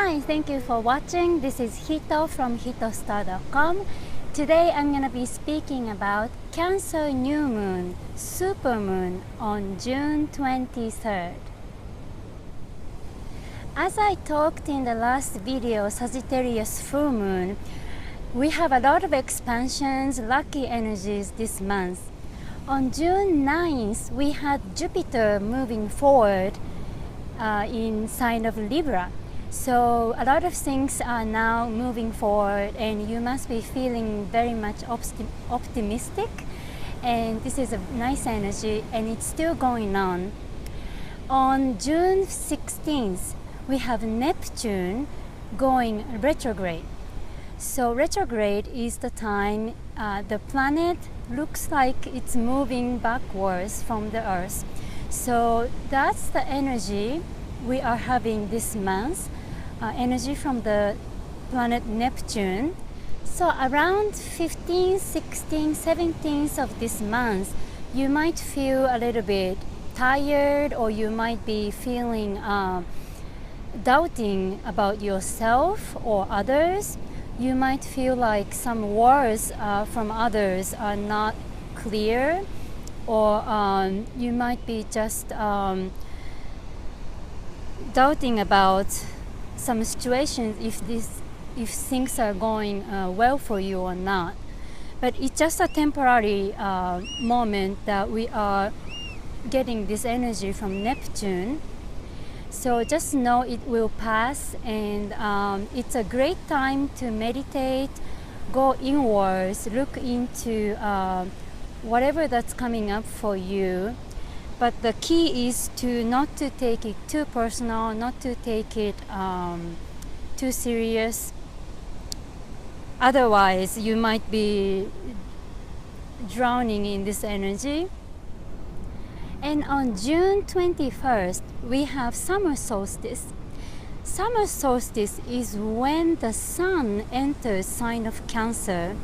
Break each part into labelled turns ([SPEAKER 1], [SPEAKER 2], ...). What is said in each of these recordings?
[SPEAKER 1] Hi, thank you for watching. This is Hito from hitostar.com. Today I'm going to be speaking about Cancer New Moon, Supermoon on June 23rd. As I talked in the last video, Sagittarius Full Moon, we have a lot of expansions, lucky energies this month. On June 9th, we had Jupiter moving forward in sign of Libra. So a lot of things are now moving forward and you must be feeling very much optimistic, and this is a nice energy and it's still going on. On June 16th, we have Neptune going retrograde. So retrograde is the time the planet looks like it's moving backwards from the Earth. So that's the energy we are having this month, energy from the planet Neptune. So around 15th, 16th, 17th of this month, you might feel a little bit tired, or you might be feeling doubting about yourself or others. You might feel like some words from others are not clear, or you might be just doubting about some situations if things are going well for you or not. But it's just a temporary moment that we are getting this energy from Neptune. So just know it will pass, and it's a great time to meditate, go inwards, look into whatever that's coming up for you. But the key is to not to take it too personal, not to take it too serious. Otherwise, you might be drowning in this energy. And on June 21st, we have summer solstice. Summer solstice is when the sun enters sign of Cancer.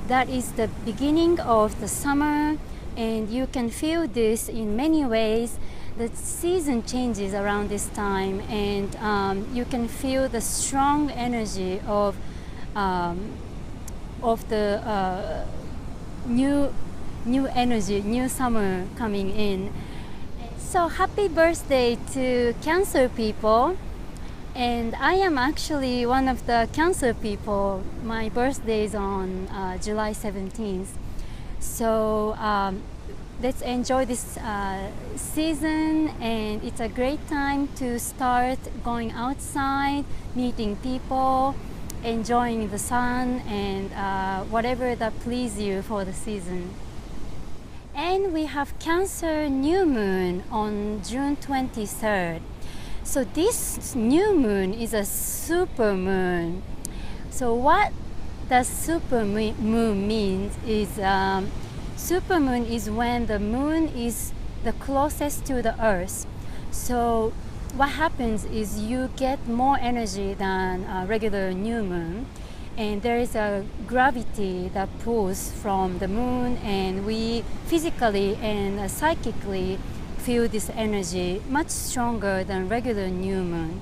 [SPEAKER 1] That is the beginning of the summer, and you can feel this in many ways. The season changes around this time, and you can feel the strong energy of the new energy, new summer coming in. So happy birthday to Cancer people. And I am actually one of the Cancer people. My birthday is on July 17th. So let's enjoy this season, and it's a great time to start going outside, meeting people, enjoying the sun, and whatever that pleases you for the season. And we have Cancer New Moon on June 23rd. So this new moon is a super moon. So what does super moon mean is super moon is when the moon is the closest to the earth. So what happens is you get more energy than a regular new moon, and there is a gravity that pulls from the moon, and we physically and psychically feel this energy much stronger than regular new moon.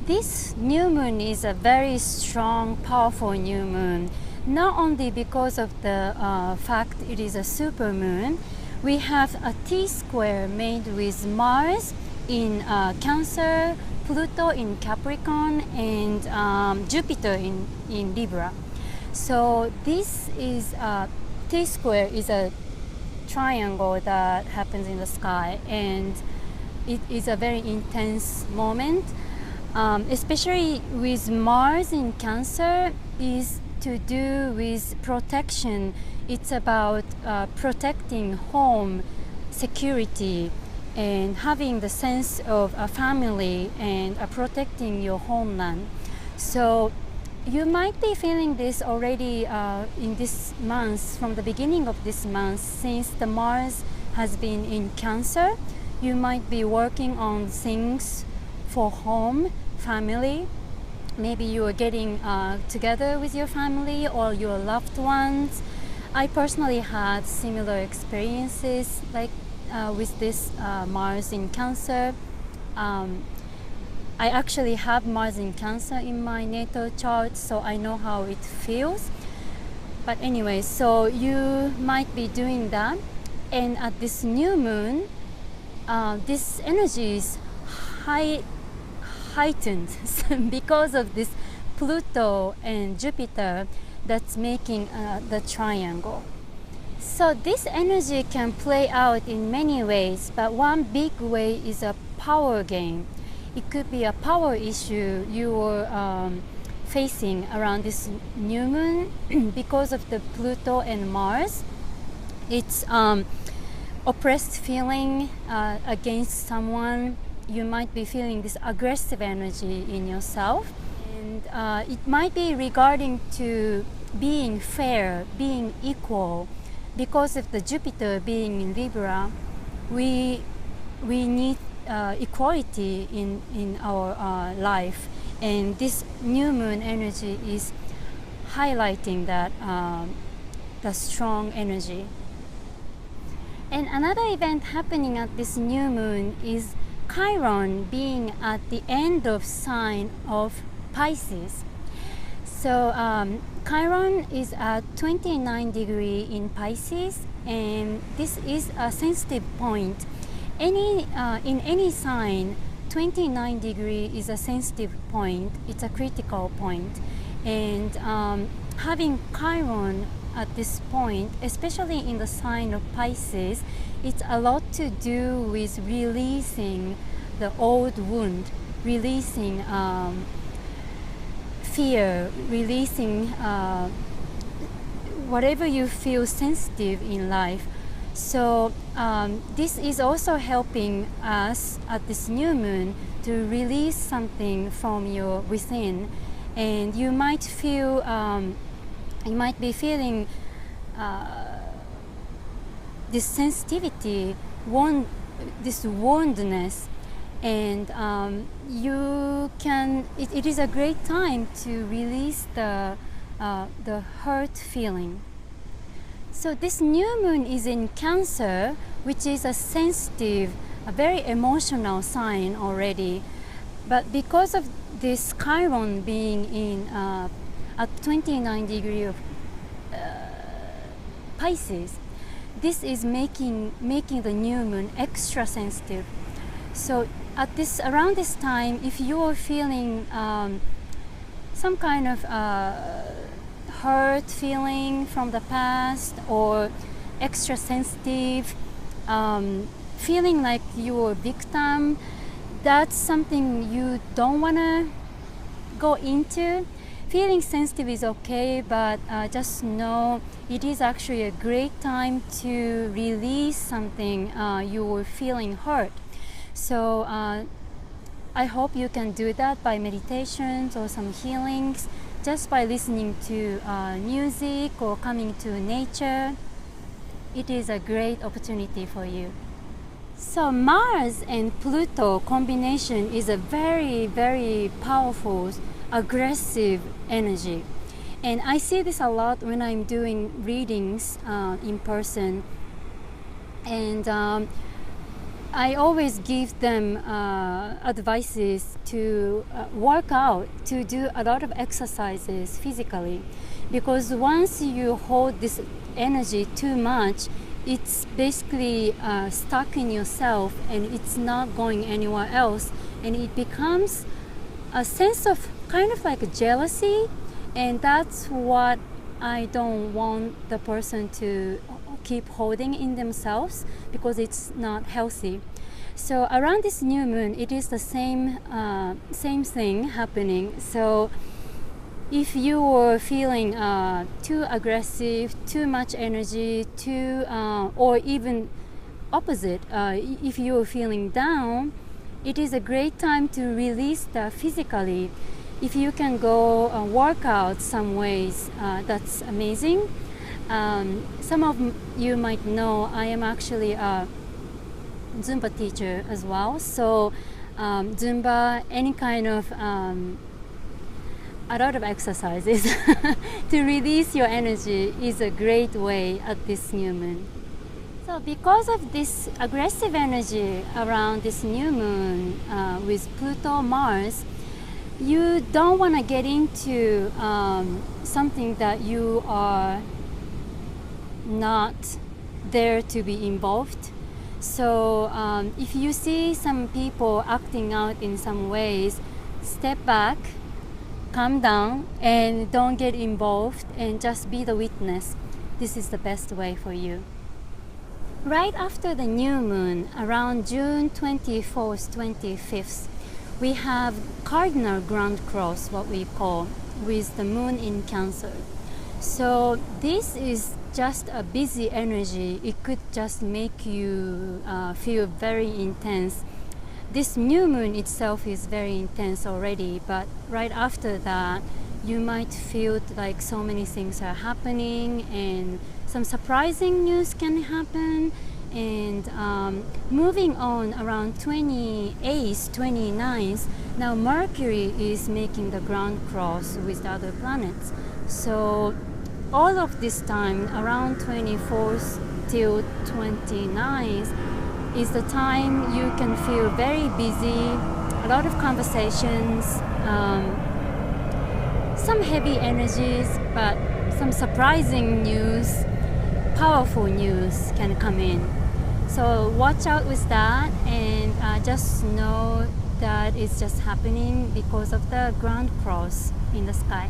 [SPEAKER 1] This new moon is a very strong, powerful new moon, not only because of the fact it is a super moon. We have a T-square made with Mars in Cancer, Pluto in Capricorn, and Jupiter in Libra. So this is T-square is a triangle that happens in the sky, and it is a very intense moment, especially with Mars in Cancer. Is to do with protection. It's about protecting home, security, and having the sense of a family, and protecting your homeland. So you might be feeling this already in this month, from the beginning of this month, since the Mars has been in Cancer. You might be working on things for home, family. Maybe you are getting together with your family or your loved ones. I personally had similar experiences like with this Mars in Cancer. I actually have Mars in Cancer in my natal chart, so I know how it feels. But anyway, so you might be doing that, and at this new moon, this energy is heightened because of this Pluto and Jupiter that's making the triangle. So this energy can play out in many ways, but one big way is a power game. It could be a power issue you're facing around this new moon because of the Pluto and Mars. It's oppressed feeling against someone. You might be feeling this aggressive energy in yourself, and it might be regarding to being fair, being equal. Because of the Jupiter being in Libra, we need equality in our life, and this new moon energy is highlighting that the strong energy. And another event happening at this new moon is Chiron being at the end of sign of Pisces. So Chiron is at 29 degrees in Pisces, and this is a sensitive point. In any sign, 29 degrees is a sensitive point. It's a critical point. And having Chiron at this point, especially in the sign of Pisces, it's a lot to do with releasing the old wound, releasing fear, releasing whatever you feel sensitive in life. So this is also helping us at this new moon to release something from your within, and you might feel you might be feeling this sensitivity, this woundedness, and you can. It is a great time to release the hurt feeling. So this new moon is in Cancer, which is a sensitive, a very emotional sign already. But because of this Chiron being in at 29 degrees of Pisces, this is making the new moon extra sensitive. So at this around this time, if you are feeling some kind of hurt feeling from the past, or extra sensitive, feeling like you're a victim, that's something you don't want to go into. Feeling sensitive is okay, but just know it is actually a great time to release something you were feeling hurt. So I hope you can do that by meditations or some healings, just by listening to music or coming to nature. It is a great opportunity for you. So Mars and Pluto combination is a very, very powerful, aggressive energy. And I see this a lot when I'm doing readings in person. And I always give them advices to work out, to do a lot of exercises physically, because once you hold this energy too much, it's basically stuck in yourself and it's not going anywhere else, and it becomes a sense of kind of like a jealousy, and that's what I don't want the person to keep holding in themselves, because it's not healthy. So around this new moon, it is the same thing happening. So if you were feeling too aggressive, too much energy, or even opposite, if you are feeling down, it is a great time to release that physically. If you can go work out some ways, that's amazing. Some of you might know I am actually a Zumba teacher as well. So Zumba, any kind of a lot of exercises to release your energy is a great way at this new moon. So because of this aggressive energy around this new moon with Pluto, Mars, you don't want to get into something that you are not there to be involved. So if you see some people acting out in some ways, step back, calm down, and don't get involved, and just be the witness. This is the best way for you. Right after the new moon, around June 24th, 25th, we have cardinal ground cross, what we call, with the moon in Cancer. So this is just a busy energy. It could just make you feel very intense. This new moon itself is very intense already, but right after that, you might feel like so many things are happening and some surprising news can happen. And moving on around 28th, 29th, now Mercury is making the ground cross with the other planets. So all of this time, around 24th till 29th, is the time you can feel very busy, a lot of conversations, some heavy energies, but some surprising news, powerful news can come in. So watch out with that, and just know that it's just happening because of the ground cross in the sky.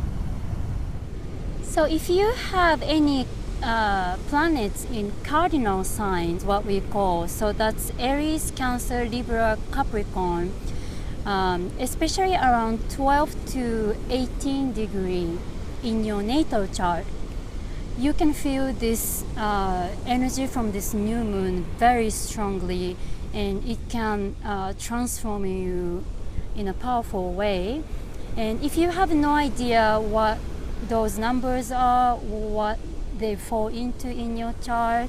[SPEAKER 1] So if you have any planets in cardinal signs, what we call, so that's Aries, Cancer, Libra, Capricorn, especially around 12 to 18 degree in your natal chart, you can feel this energy from this new moon very strongly, and it can transform you in a powerful way. And if you have no idea what those numbers are, what they fall into in your chart,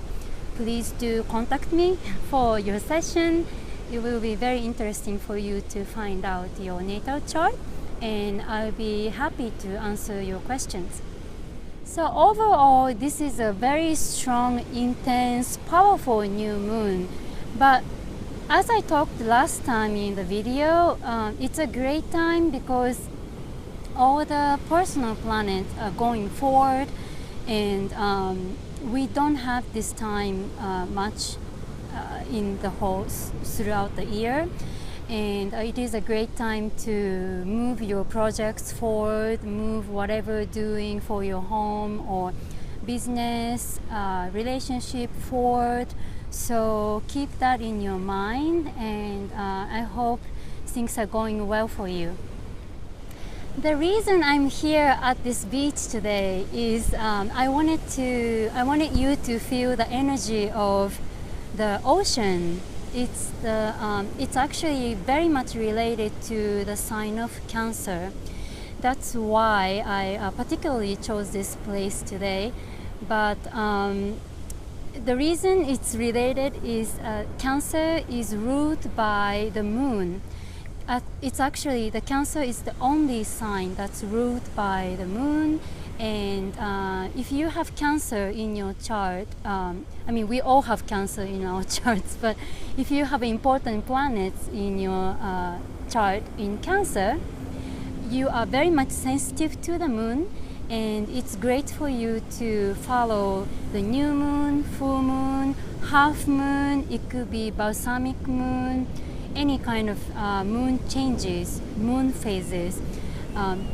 [SPEAKER 1] please do contact me for your session. It will be very interesting for you to find out your natal chart, and I'll be happy to answer your questions. So overall, this is a very strong, intense, powerful new moon. But as I talked last time in the video, it's a great time because all the personal planets are going forward, and we don't have this time much in the whole throughout the year, and it is a great time to move your projects forward, move whatever doing for your home or business, relationship forward. So keep that in your mind, and I hope things are going well for you. The reason I'm here at this beach today is I wanted you to feel the energy of the ocean. It's actually very much related to the sign of Cancer. That's why I particularly chose this place today. But the reason it's related is Cancer is ruled by the moon. It's actually, the Cancer is the only sign that's ruled by the moon. And if you have Cancer in your chart, I mean, we all have Cancer in our charts, but if you have important planets in your chart in Cancer, you are very much sensitive to the moon, and it's great for you to follow the new moon, full moon, half moon. It could be balsamic moon, any kind of moon changes, moon phases.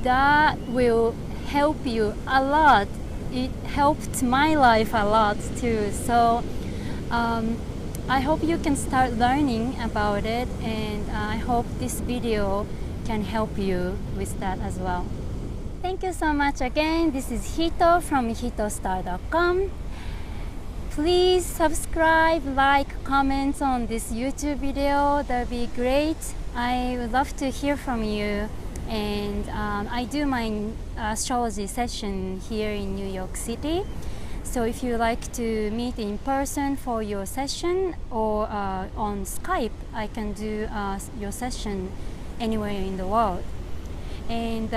[SPEAKER 1] That will help you a lot. It helped my life a lot too. So I hope you can start learning about it, and I hope this video can help you with that as well. Thank you so much again. This is Hito from hitostar.com. Please subscribe, like, comment on this YouTube video. That would be great. I would love to hear from you. And I do my astrology session here in New York City. So if you like to meet in person for your session, or on Skype, I can do your session anywhere in the world. And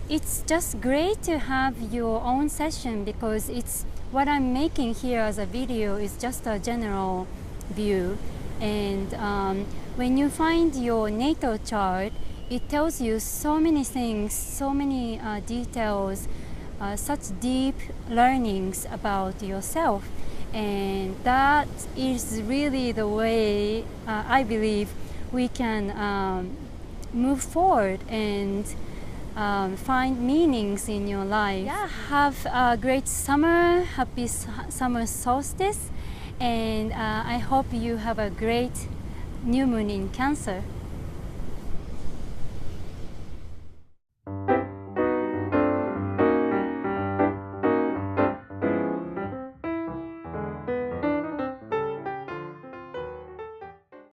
[SPEAKER 1] it's just great to have your own session, because it's what I'm making here as a video is just a general view. And when you find your natal chart, it tells you so many things, so many details, such deep learnings about yourself. And that is really the way I believe we can move forward and find meanings in your life. Yeah, have a great summer, happy summer solstice, and I hope you have a great new moon in Cancer.